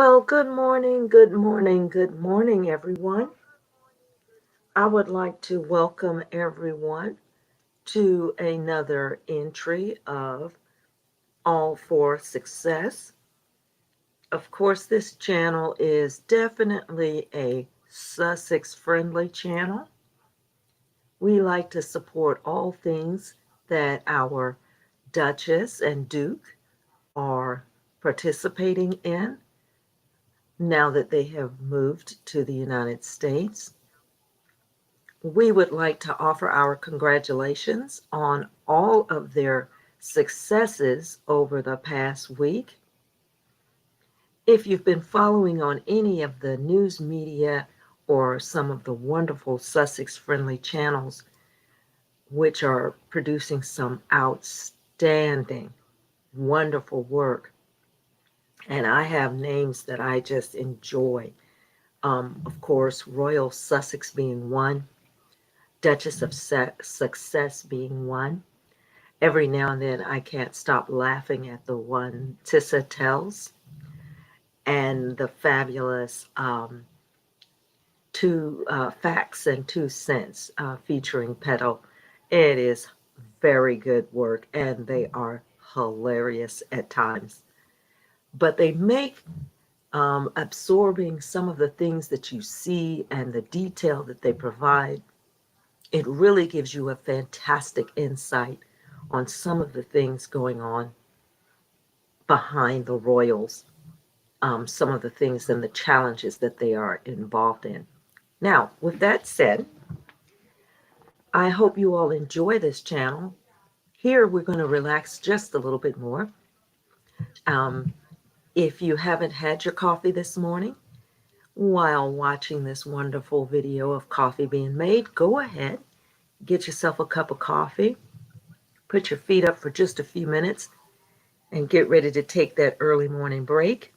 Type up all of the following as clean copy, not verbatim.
Well, good morning, good morning, good morning, everyone. I would like to welcome everyone to another entry of All for Success. Of course, this channel is definitely a Sussex friendly channel. We like to support all things that our Duchess and Duke are participating in now that they have moved to the United States. We would like to offer our congratulations on all of their successes over the past week. If you've been following on any of the news media or some of the wonderful Sussex friendly channels, which are producing some outstanding, wonderful work, and I have names that I just enjoy. Of course, Royal Sussex being one, Duchess of Success being one. Every now and then I can't stop laughing at the one Tissa tells and the fabulous two facts and 2 cents featuring Petal. It is very good work and they are hilarious at times. But they make absorbing some of the things that you see and the detail that they provide, it really gives you a fantastic insight on some of the things going on behind the royals, some of the things and the challenges that they are involved in. Now, with that said, I hope you all enjoy this channel. Here, we're going to relax just a little bit more. Um, if you haven't had your coffee this morning while watching this wonderful video of coffee being made, go ahead, get yourself a cup of coffee, put your feet up for just a few minutes, and get ready to take that early morning break.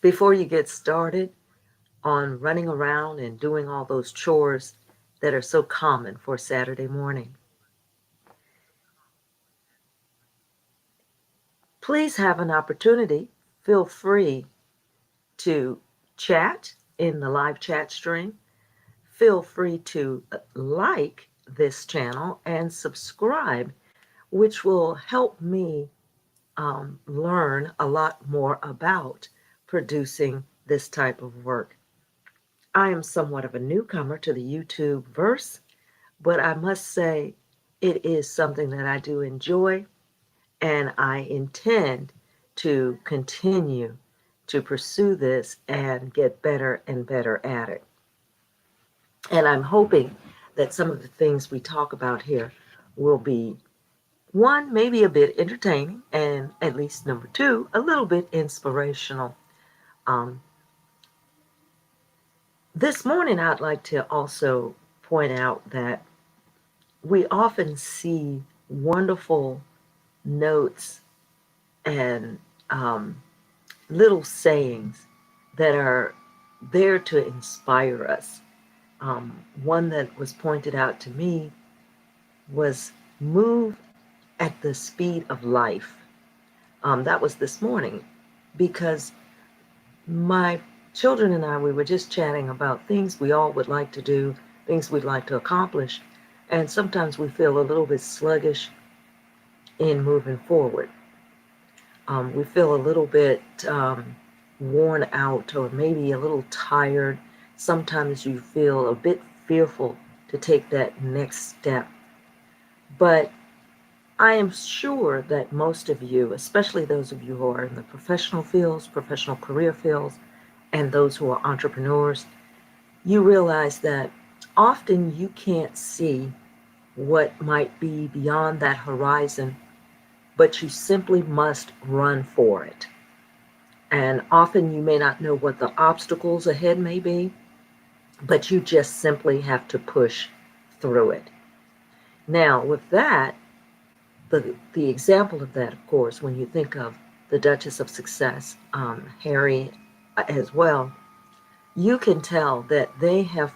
Before you get started on running around and doing all those chores that are so common for Saturday morning, please have an opportunity. Feel free to chat in the live chat stream. Feel free to like this channel and subscribe, which will help me learn a lot more about producing this type of work. I am somewhat of a newcomer to the YouTube verse, but I must say it is something that I do enjoy, and I intend to continue to pursue this and get better and better at it. And I'm hoping that some of the things we talk about here will be, one, maybe a bit entertaining, and at least number two, a little bit inspirational. Um, this morning, I'd like to also point out that we often see wonderful notes and little sayings that are there to inspire us. One that was pointed out to me was move at the speed of life. That was this morning because my children and I, we were just chatting about things we all would like to do, things we'd like to accomplish, and sometimes we feel a little bit sluggish in moving forward. We feel a little bit worn out or maybe a little tired. Sometimes you feel a bit fearful to take that next step. But I am sure that most of you, especially those of you who are in the professional fields, professional career fields, and those who are entrepreneurs, you realize that often you can't see what might be beyond that horizon, but you simply must run for it. And often you may not know what the obstacles ahead may be, but you just simply have to push through it. Now, with that, the example of that, of course, when you think of the Duchess of Success, Harry as well, you can tell that they have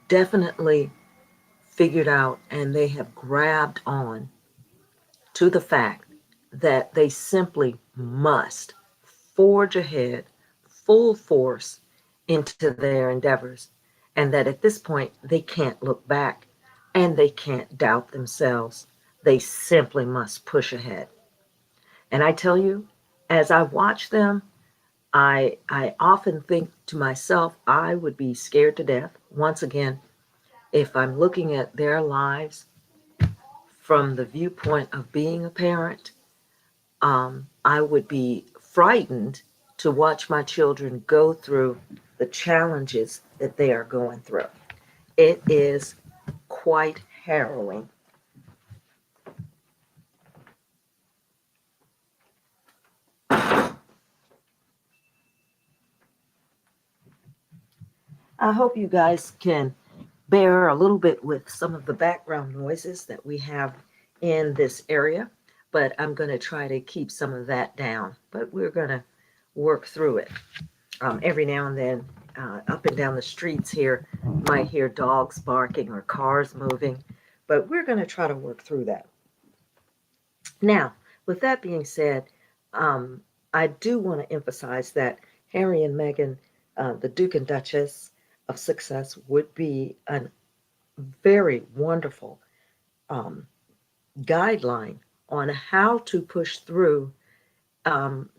definitely figured out and they have grabbed on to the fact that they simply must forge ahead, full force into their endeavors, and that at this point they can't look back and they can't doubt themselves. They simply must push ahead. And I tell you, as I watch them, I often think to myself, I would be scared to death, once again, if I'm looking at their lives from the viewpoint of being a parent. I would be frightened to watch my children go through the challenges that they are going through. It is quite harrowing. I hope you guys can bear a little bit with some of the background noises that we have in this area, but I'm going to try to keep some of that down. But we're going to work through it. Every now and then, up and down the streets here, you might hear dogs barking or cars moving, but we're going to try to work through that. Now, with that being said, I do want to emphasize that Harry and Meghan, the Duke and Duchess of Success, would be a very wonderful um, guideline on how to push through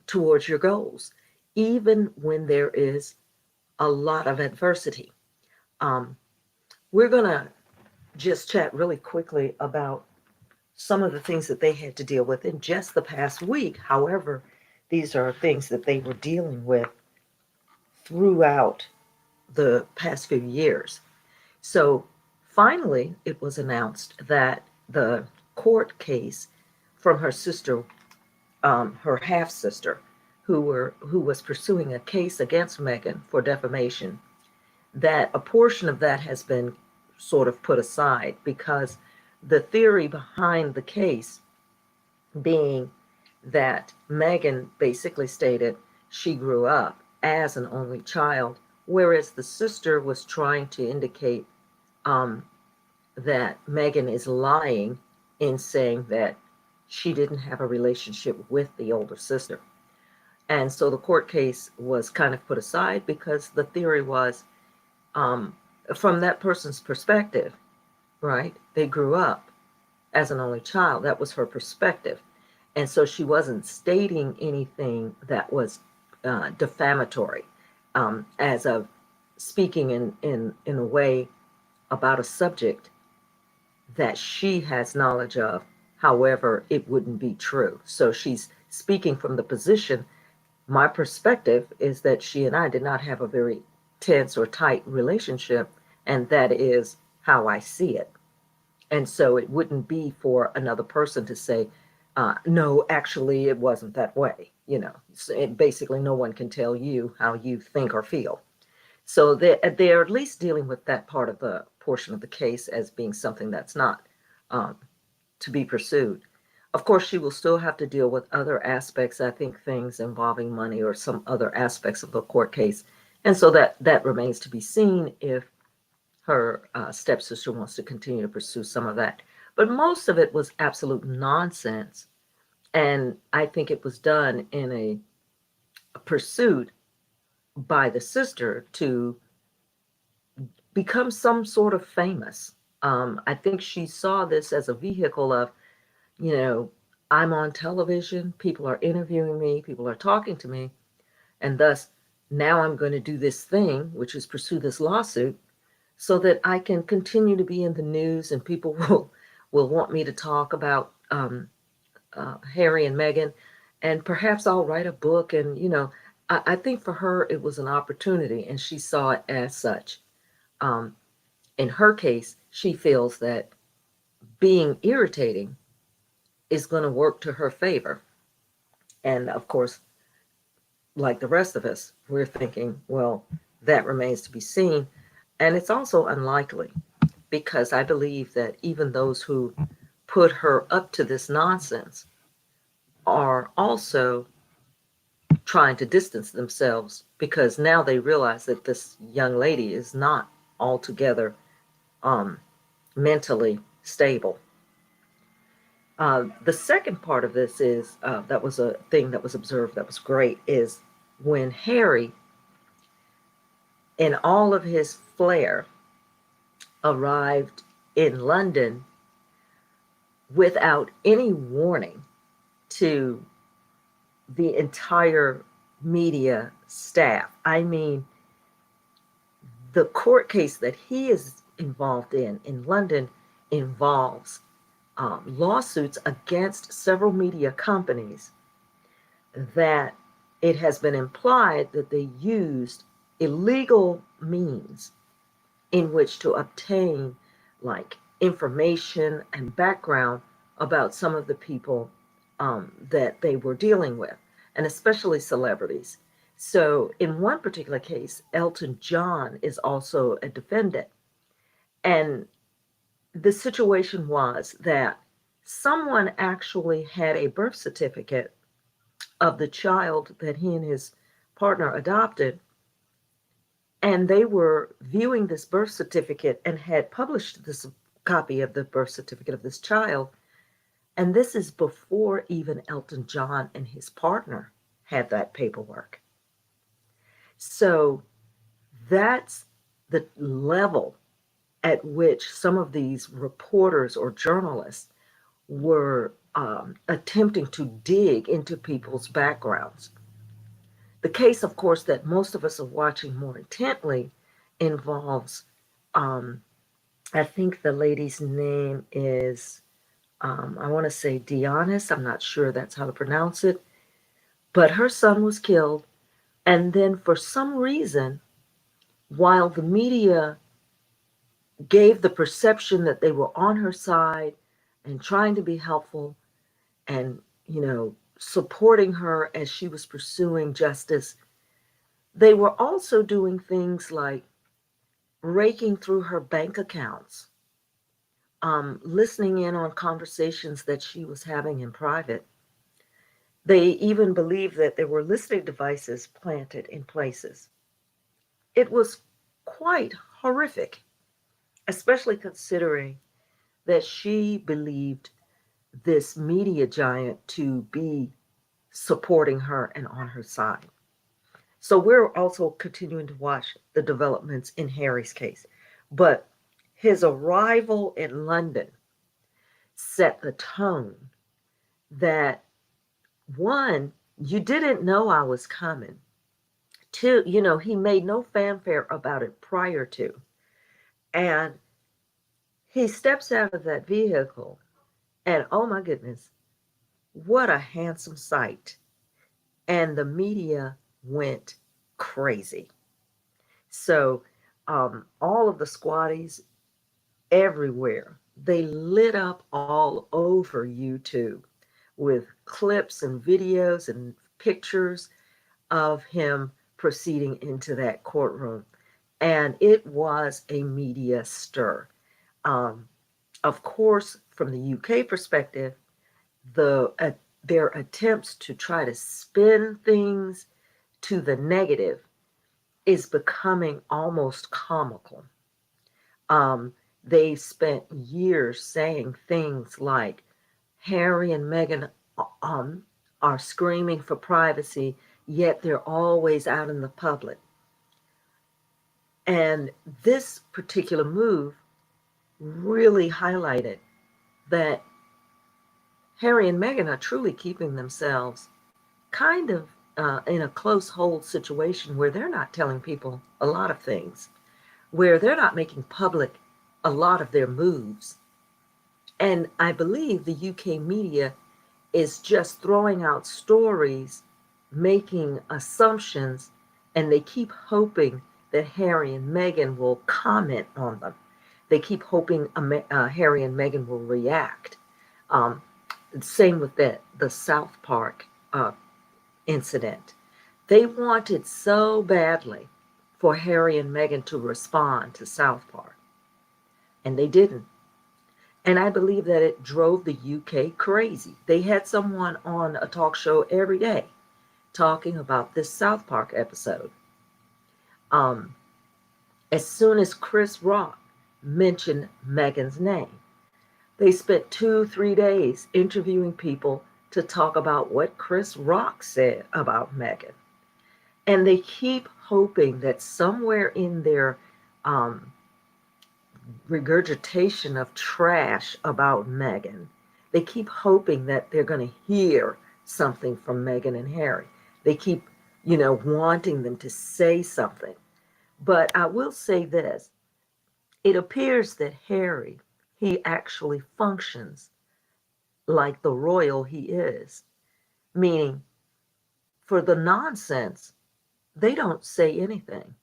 towards your goals, even when there is a lot of adversity. Um, we're going to just chat really quickly about some of the things that they had to deal with in just the past week. However, these are things that they were dealing with throughout the past few years. So finally, it was announced that the court case from her sister, her half sister, who was pursuing a case against Meghan for defamation, that a portion of that has been sort of put aside because the theory behind the case being that Meghan basically stated she grew up as an only child, whereas the sister was trying to indicate um, that Meghan is lying in saying that she didn't have a relationship with the older sister. And so the court case was kind of put aside because the theory was um, from that person's perspective, right? They grew up as an only child. That was her perspective. And so she wasn't stating anything that was defamatory as of speaking in a way about a subject that she has knowledge of. However, it wouldn't be true. So she's speaking from the position. My perspective is that she and I did not have a very tense or tight relationship, and that is how I see it. And so it wouldn't be for another person to say, no, actually, it wasn't that way. You know, so basically, no one can tell you how you think or feel. So they're at least dealing with that part of the portion of the case as being something that's not um, to be pursued. Of course, she will still have to deal with other aspects, I think things involving money or some other aspects of the court case. And so that remains to be seen if her stepsister wants to continue to pursue some of that. But most of it was absolute nonsense. And I think it was done in a pursuit by the sister to become some sort of famous. I think she saw this as a vehicle of, you know, I'm on television, people are interviewing me, people are talking to me, and thus now I'm going to do this thing, which is pursue this lawsuit, so that I can continue to be in the news and people will want me to talk about Harry and Meghan, and perhaps I'll write a book. And I think for her it was an opportunity, and she saw it as such. Um, in her case, she feels that being irritating is going to work to her favor. And of course, like the rest of us, we're thinking, well, that remains to be seen. And it's also unlikely because I believe that even those who put her up to this nonsense are also trying to distance themselves because now they realize that this young lady is not altogether um, mentally stable. The second part of this is that was a thing that was observed that was great is when Harry in all of his flair, arrived in London without any warning to the entire media staff. I mean, the court case that he is involved in London involves lawsuits against several media companies that it has been implied that they used illegal means in which to obtain like information and background about some of the people that they were dealing with, and especially celebrities. So, in one particular case, Elton John is also a defendant. And the situation was that someone actually had a birth certificate of the child that he and his partner adopted, and they were viewing this birth certificate and had published this copy of the birth certificate of this child. And this is before even Elton John and his partner had that paperwork. So that's the level at which some of these reporters or journalists were attempting to dig into people's backgrounds. The case, of course, that most of us are watching more intently involves, um, I think the lady's name is, I want to say Dionys. I'm not sure that's how to pronounce it. But her son was killed. And then for some reason, while the media gave the perception that they were on her side and trying to be helpful and, supporting her as she was pursuing justice, they were also doing things like raking through her bank accounts, listening in on conversations that she was having in private. They even believed that there were listening devices planted in places. It was quite horrific, especially considering that she believed this media giant to be supporting her and on her side. So we're also continuing to watch the developments in Harry's case. But his arrival in London set the tone that, one, you didn't know I was coming. Two, he made no fanfare about it prior to. And he steps out of that vehicle, and oh my goodness, what a handsome sight. And the media went crazy. So, all of the squatties everywhere, they lit up all over YouTube with clips and videos and pictures of him proceeding into that courtroom. And it was a media stir. Um, of course, from the UK perspective, their attempts to try to spin things to the negative is becoming almost comical. They spent years saying things like Harry and Meghan um, are screaming for privacy, yet they're always out in the public. And this particular move really highlighted that Harry and Meghan are truly keeping themselves kind of in a close hold situation where they're not telling people a lot of things, where they're not making public a lot of their moves. And I believe the UK media is just throwing out stories, making assumptions, and they keep hoping that Harry and Meghan will comment on them. They keep hoping Harry and Meghan will react. Um, Same with the South Park incident. They wanted so badly for Harry and Meghan to respond to South Park, and they didn't. And I believe that it drove the UK crazy. They had someone on a talk show every day talking about this South Park episode. Um, as soon as Chris Rock mentioned Meghan's name, they spent 2, 3 days interviewing people to talk about what Chris Rock said about Meghan. And they keep hoping that somewhere in their um, regurgitation of trash about Meghan, they keep hoping that they're going to hear something from Meghan and Harry. They keep, wanting them to say something. But I will say this, it appears that Harry, he actually functions like the royal he is, meaning for the nonsense, they don't say anything.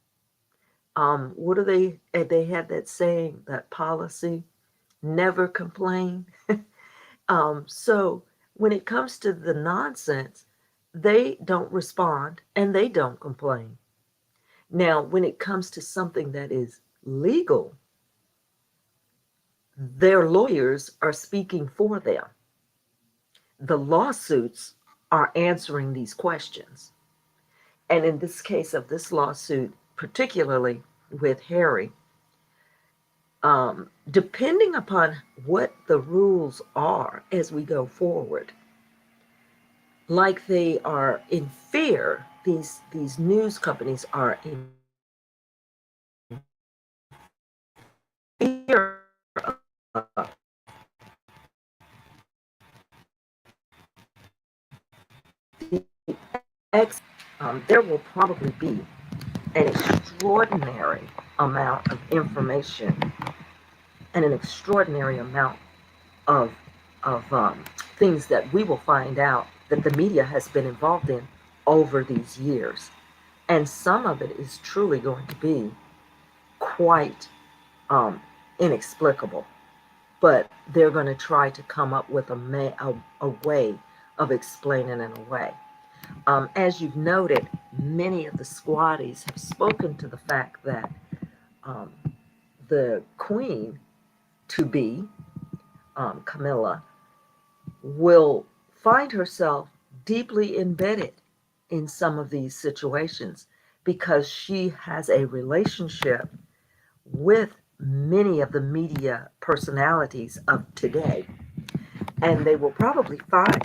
What do they have that saying, that policy, never complain. So when it comes to the nonsense, they don't respond and they don't complain. Now, when it comes to something that is legal, their lawyers are speaking for them. The lawsuits are answering these questions. And in this case of this lawsuit, particularly with Harry, depending upon what the rules are as we go forward, like they are in fear, these news companies are in fear of the there will probably be an extraordinary amount of information and an extraordinary amount of things that we will find out that the media has been involved in over these years. And some of it is truly going to be quite inexplicable. But they're going to try to come up with a way of explaining it away. As you've noted, many of the squatties have spoken to the fact that um, the queen to be, Camilla, will find herself deeply embedded in some of these situations because she has a relationship with many of the media personalities of today. And they will probably find,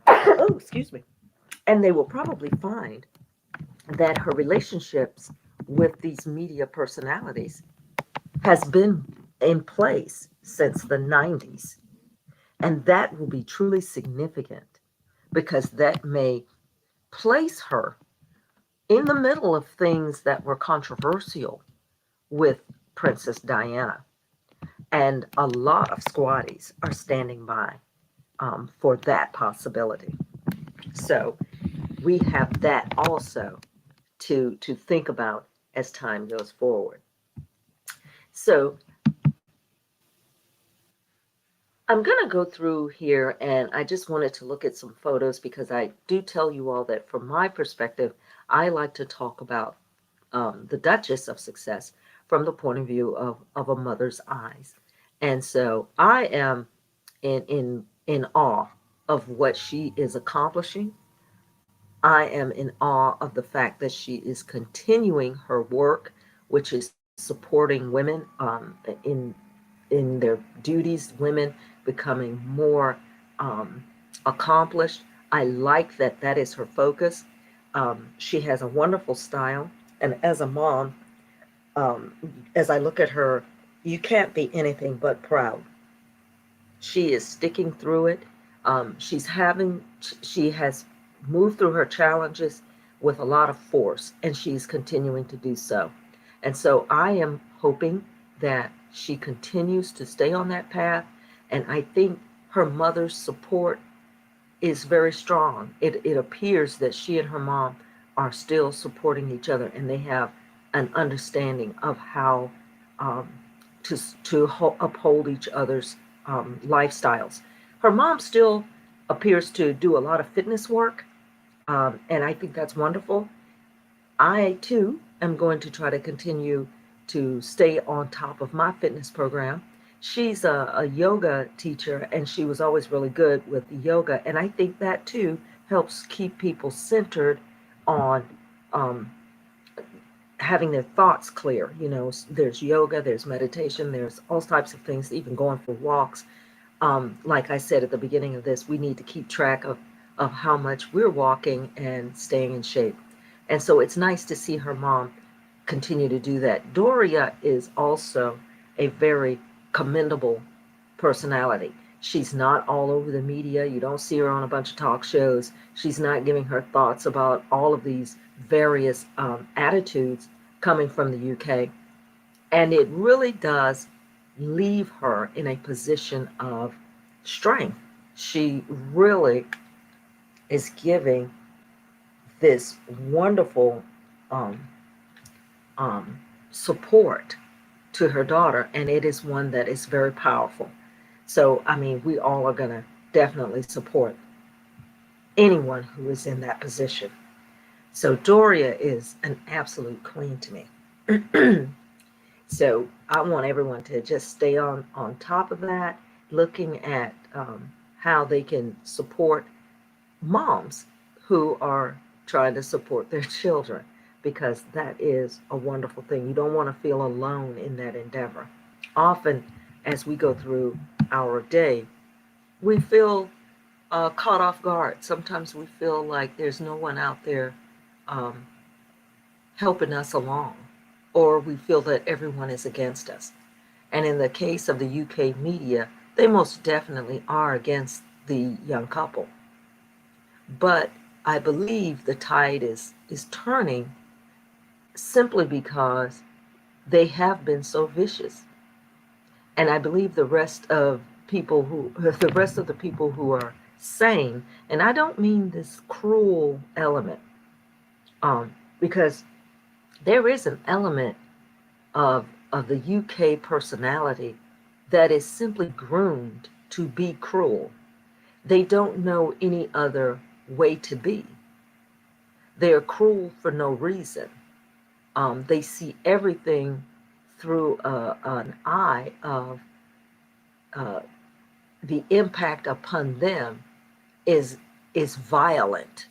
oh, excuse me, and they will probably find that her relationships with these media personalities has been in place since the 90s. And that will be truly significant because that may place her in the middle of things that were controversial with Princess Diana. And a lot of squatties are standing by for that possibility. So we have that also to think about as time goes forward. So I'm going to go through here and I just wanted to look at some photos because I do tell you all that from my perspective, I like to talk about the Duchess of Success from the point of view of a mother's eyes. And so I am in awe of what she is accomplishing. I am in awe of the fact that she is continuing her work, which is supporting women in their duties, women becoming more um, accomplished. I like that that is her focus. She has a wonderful style, and as a mom, um, as I look at her, you can't be anything but proud. She is sticking through it. She has moved through her challenges with a lot of force, and she's continuing to do so. And so I am hoping that she continues to stay on that path. And I think her mother's support is very strong. It appears that she and her mom are still supporting each other, and they have an understanding of how um, to uphold each other's lifestyles. Her mom still appears to do a lot of fitness work, and I think that's wonderful. I too am going to try to continue to stay on top of my fitness program. She's a yoga teacher and she was always really good with yoga. And I think that too helps keep people centered on um, having their thoughts clear. There's yoga, there's meditation, there's all types of things, even going for walks. Like I said at the beginning of this, we need to keep track of how much we're walking and staying in shape. And so it's nice to see her mom continue to do that. Doria is also a very commendable personality. She's not all over the media. You don't see her on a bunch of talk shows. She's not giving her thoughts about all of these various attitudes coming from the UK. And it really does leave her in a position of strength. She really is giving this wonderful um, um, support to her daughter, and it is one that is very powerful. So, I mean, we all are going to definitely support anyone who is in that position. So, Doria is an absolute queen to me. So, I want everyone to just stay on top of that, looking at how they can support moms who are trying to support their children, because that is a wonderful thing. You don't want to feel alone in that endeavor. Often, as we go through our day, we feel caught off guard. Sometimes we feel like there's no one out there um, helping us along, or we feel that everyone is against us. And in the case of the UK media, they most definitely are against the young couple. But I believe the tide is turning simply because they have been so vicious. And I believe the rest of the people who are sane, and I don't mean this cruel element, because there is an element of the UK personality that is simply groomed to be cruel. They don't know any other way to be. They are cruel for no reason. They see everything through an eye of uh, the impact upon them is is violent,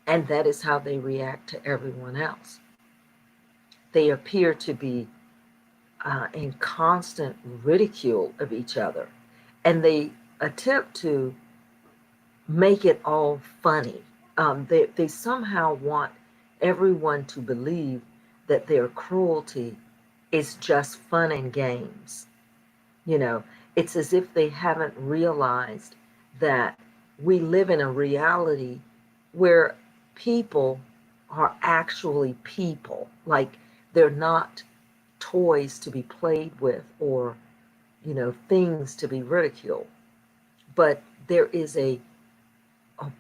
and that is how they react to everyone else. They appear to be in constant ridicule of each other, and they attempt to make it all funny. They somehow want everyone to believe that their cruelty is just fun and games. You know, it's as if they haven't realized that we live in a reality where people are actually people. Like, they're not toys to be played with, or, things to be ridiculed. But there is a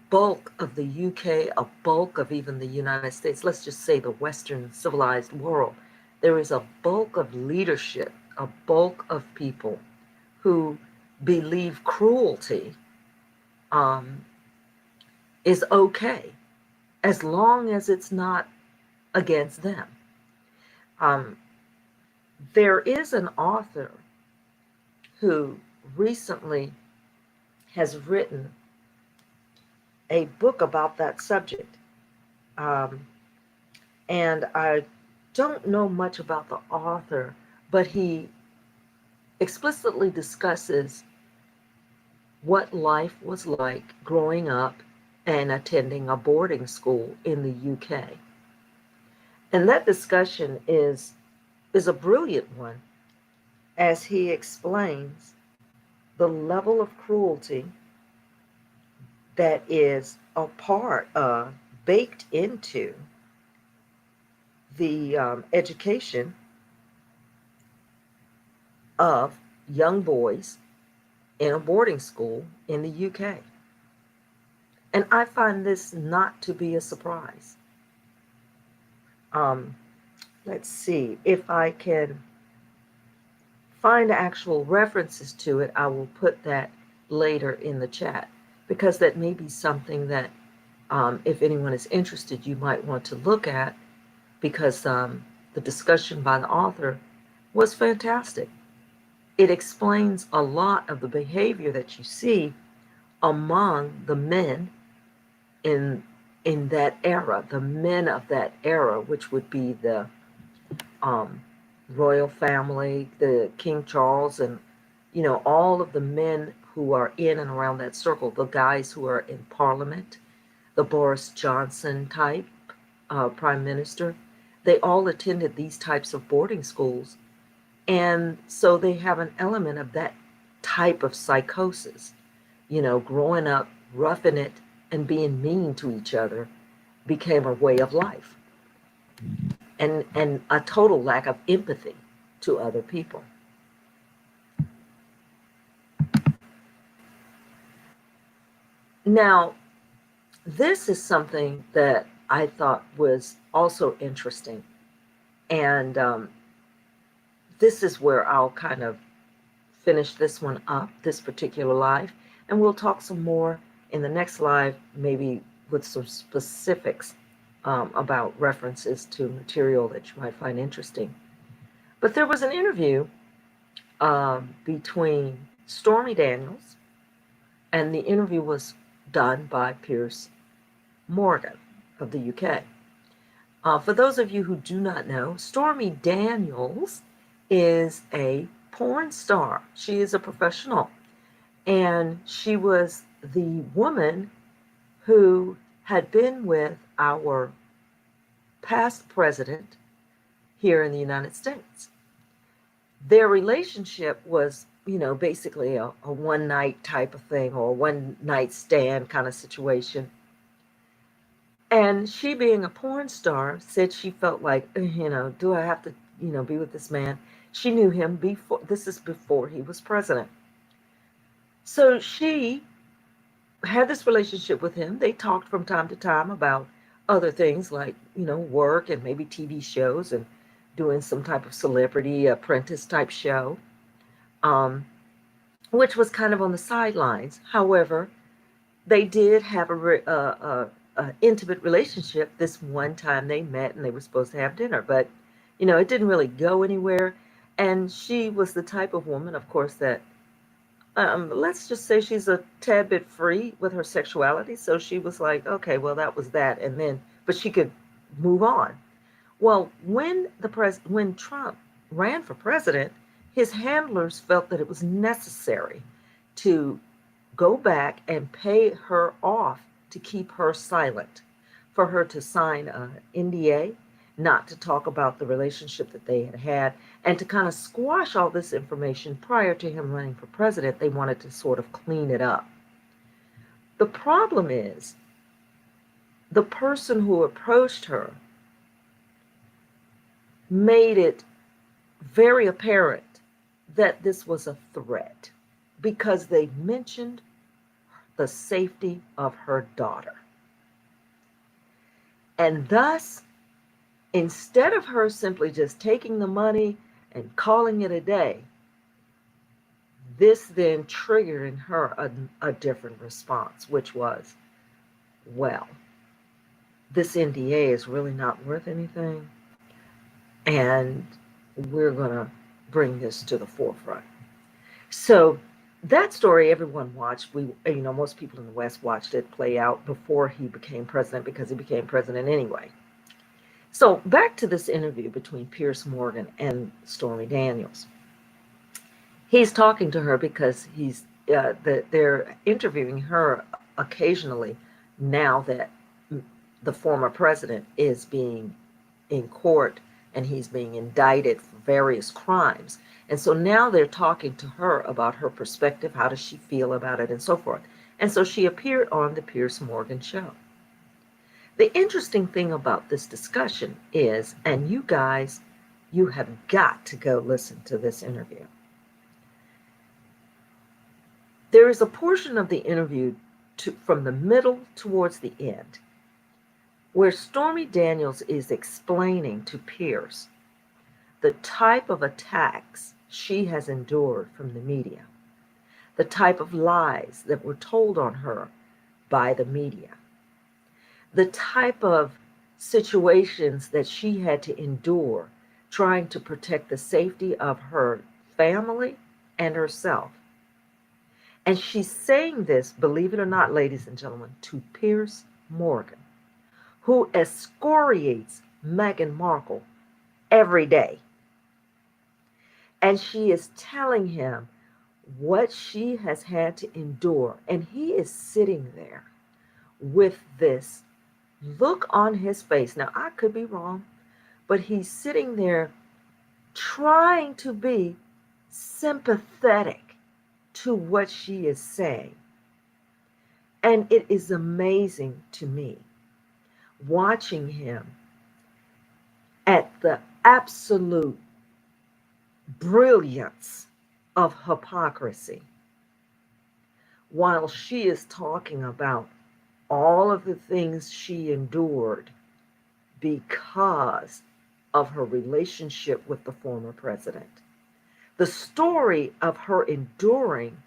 bulk of the UK, a bulk of even the United States, let's just say the Western civilized world, there is a bulk of leadership, a bulk of people who believe cruelty um, is okay as long as it's not against them. Um, there is an author who recently has written a book about that subject. Um, and I don't know much about the author, but he explicitly discusses what life was like growing up and attending a boarding school in the UK. And that discussion is a brilliant one, as he explains the level of cruelty that is a part of, baked into the education of young boys in a boarding school in the UK. And I find this not to be a surprise. Um, let's see if I can find actual references to it. I will put that later in the chat, because that may be something that, if anyone is interested, you might want to look at, because the discussion by the author was fantastic. It explains a lot of the behavior that you see among the men in that era, the men of that era, which would be the um, royal family, the King Charles, and all of the men who are in and around that circle, the guys who are in Parliament, the Boris Johnson type prime minister, they all attended these types of boarding schools. And so they have an element of that type of psychosis. Growing up, roughing it, and being mean to each other became a way of life, and a total lack of empathy to other people. Now, this is something that I thought was also interesting. And this is where I'll kind of finish this one up, this particular live. And we'll talk some more in the next live, maybe with some specifics about references to material that you might find interesting. But there was an interview between Stormy Daniels, and the interview was done by Piers Morgan of the UK. For those of you who do not know, Stormy Daniels is a porn star. She is a professional, and she was the woman who had been with our past president here in the United States. Their relationship was, basically a one night type of thing, or a one night stand kind of situation. And she, being a porn star, said she felt like, do I have to, be with this man? She knew him before, this is before he was president. So she had this relationship with him. They talked from time to time about other things like, work and maybe TV shows, and doing some type of celebrity apprentice type show, which was kind of on the sidelines. However, they did have a intimate relationship this one time they met, and they were supposed to have dinner, but it didn't really go anywhere. And she was the type of woman, of course, that let's just say she's a tad bit free with her sexuality. So she was like, okay, well, that was that, and then, but she could move on. Well, when Trump ran for president, his handlers felt that it was necessary to go back and pay her off to keep her silent, for her to sign an NDA, not to talk about the relationship that they had had, and to kind of squash all this information prior to him running for president. They wanted to sort of clean it up. The problem is, the person who approached her made it very apparent that this was a threat, because they mentioned the safety of her daughter. And thus, instead of her simply just taking the money and calling it a day, this then triggered in her a different response, which was, well, this NDA is really not worth anything, and we're going to bring this to the forefront. So that story everyone watched. Most people in the West watched it play out before he became president, because he became president anyway. So back to this interview between Piers Morgan and Stormy Daniels. He's talking to her because they're interviewing her occasionally, now that the former president is being in court and he's being indicted for various crimes. And so now they're talking to her about her perspective, how does she feel about it, and so forth. And so she appeared on the Piers Morgan show. The interesting thing about this discussion is, and you guys, you have got to go listen to this interview. There is a portion of the interview from the middle towards the end where Stormy Daniels is explaining to Piers the type of attacks she has endured from the media, the type of lies that were told on her by the media, the type of situations that she had to endure trying to protect the safety of her family and herself. And she's saying this, believe it or not, ladies and gentlemen, to Piers Morgan, who excoriates Meghan Markle every day. And she is telling him what she has had to endure. And he is sitting there with this look on his face. Now, I could be wrong, but he's sitting there trying to be sympathetic to what she is saying. And it is amazing to me watching him at the absolute brilliance of hypocrisy while she is talking about all of the things she endured because of her relationship with the former president. The story of her enduring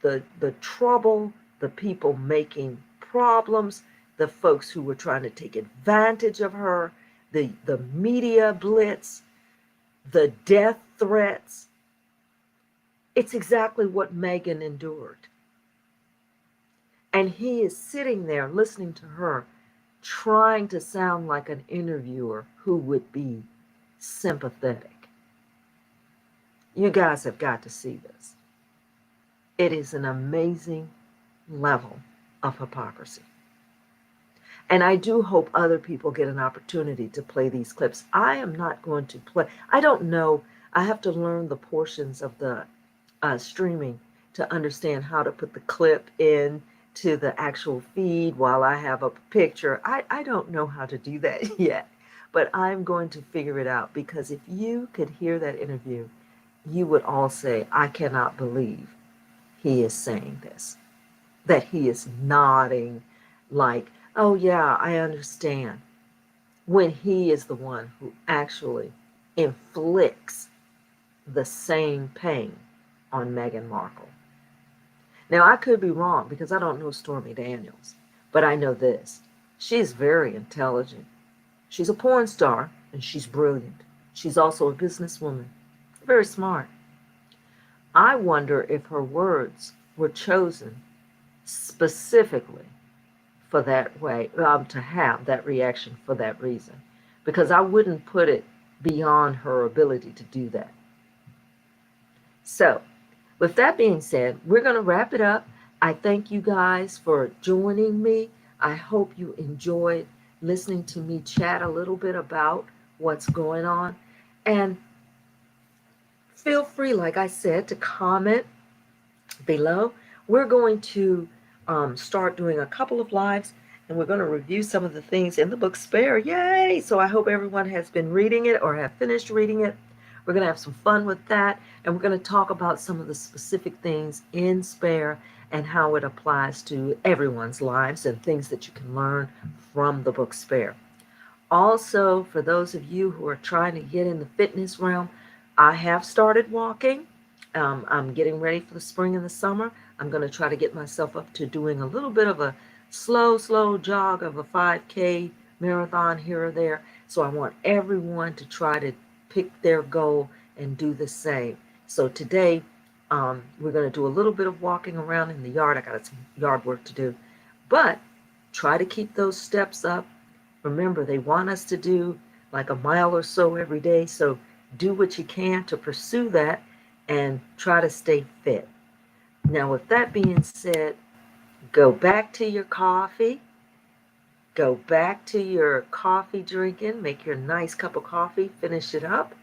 the trouble, the people making problems, the folks who were trying to take advantage of her, the media blitz, the death threats. It's exactly what Meghan endured. And he is sitting there listening to her, trying to sound like an interviewer who would be sympathetic. You guys have got to see this. It is an amazing level of hypocrisy. And I do hope other people get an opportunity to play these clips. I am not going to play. I don't know. I have to learn the portions of the streaming to understand how to put the clip in to the actual feed while I have a picture. I don't know how to do that yet, but I'm going to figure it out, because if you could hear that interview, you would all say, I cannot believe he is saying this, that he is nodding like, oh yeah, I understand, when he is the one who actually inflicts the same pain on Meghan Markle. Now, I could be wrong because I don't know Stormy Daniels, but I know this. She's very intelligent. She's a porn star and she's brilliant. She's also a businesswoman, very smart. I wonder if her words were chosen specifically for that way, to have that reaction for that reason, because I wouldn't put it beyond her ability to do that. So, with that being said, we're going to wrap it up. I thank you guys for joining me. I hope you enjoyed listening to me chat a little bit about what's going on. And feel free, like I said, to comment below. We're going to start doing a couple of lives, and we're going to review some of the things in the book Spare. Yay! So I hope everyone has been reading it or have finished reading it. We're going to have some fun with that, and we're going to talk about some of the specific things in Spare and how it applies to everyone's lives and things that you can learn from the book Spare. Also, for those of you who are trying to get in the fitness realm, I have started walking. I'm getting ready for the spring and the summer. I'm going to try to get myself up to doing a little bit of a slow jog of a 5K marathon here or there. So I want everyone to try to pick their goal and do the same. So today, we're going to do a little bit of walking around in the yard. I got some yard work to do. But try to keep those steps up. Remember, they want us to do like a mile or so every day. So do what you can to pursue that and try to stay fit. Now, with that being said, go back to your coffee. Go back to your coffee drinking. Make your nice cup of coffee. Finish it up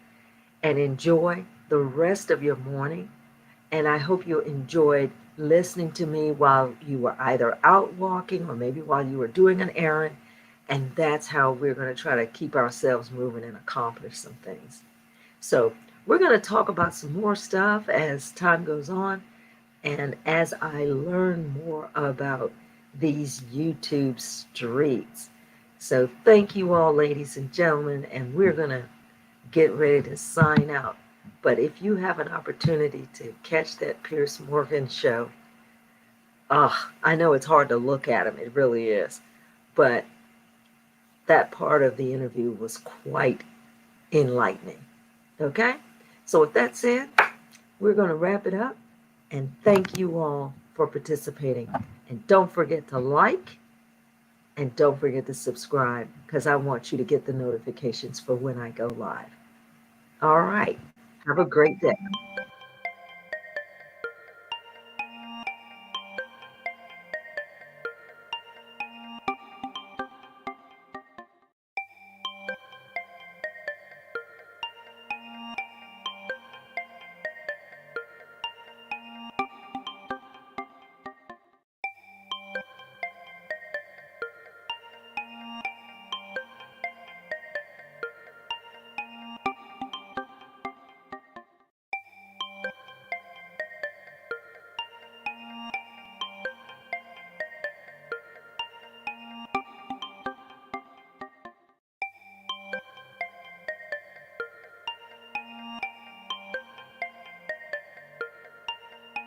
and enjoy the rest of your morning. And I hope you enjoyed listening to me while you were either out walking or maybe while you were doing an errand. And that's how we're going to try to keep ourselves moving and accomplish some things. So we're going to talk about some more stuff as time goes on and as I learn more about these YouTube streets. So thank you all, ladies and gentlemen, and we're going to get ready to sign out. But if you have an opportunity to catch that Piers Morgan show, I know it's hard to look at him, it really is, but that part of the interview was quite enlightening. Okay? So with that said, we're going to wrap it up, and thank you all for participating. And don't forget to like, and don't forget to subscribe, because I want you to get the notifications for when I go live. All right. Have a great day.